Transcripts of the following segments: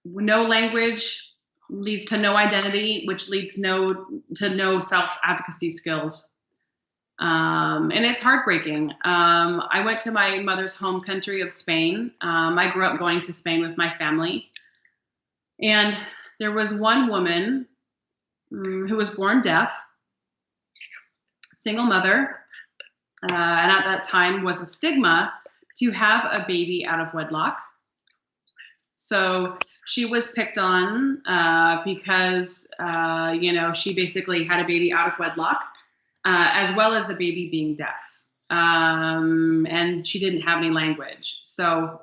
no language leads to no identity, which leads to no self-advocacy skills. And it's heartbreaking. I went to my mother's home country of Spain. I grew up going to Spain with my family. And there was one woman who was born deaf, single mother, and at that time was a stigma to have a baby out of wedlock. So she was picked on because, she basically had a baby out of wedlock, as well as the baby being deaf. And she didn't have any language. So,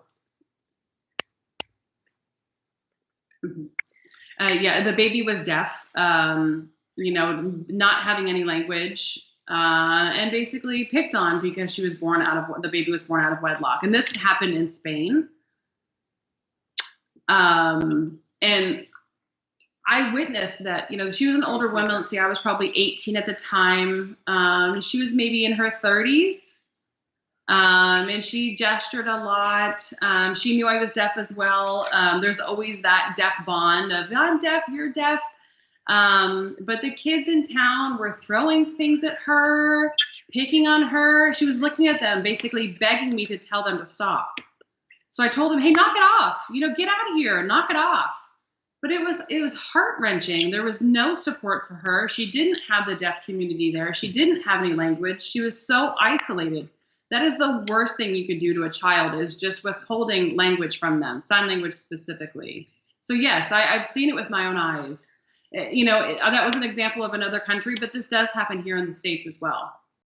the baby was deaf, not having any language, and basically picked on because the baby was born out of wedlock. And this happened in Spain. And I witnessed that, she was an older woman. Let's see, I was probably 18 at the time. She was maybe in her 30s. And she gestured a lot. She knew I was deaf as well. There's always that deaf bond of, I'm deaf, you're deaf. But the kids in town were throwing things at her, picking on her. She was looking at them, basically begging me to tell them to stop. So I told them, hey, knock it off. Get out of here, knock it off. But it was heart-wrenching. There was no support for her. She didn't have the deaf community there. She didn't have any language. She was so isolated. That is the worst thing you could do to a child, is just withholding language from them, sign language specifically. So yes, I've seen it with my own eyes. That was an example of another country, but this does happen here in the States as well.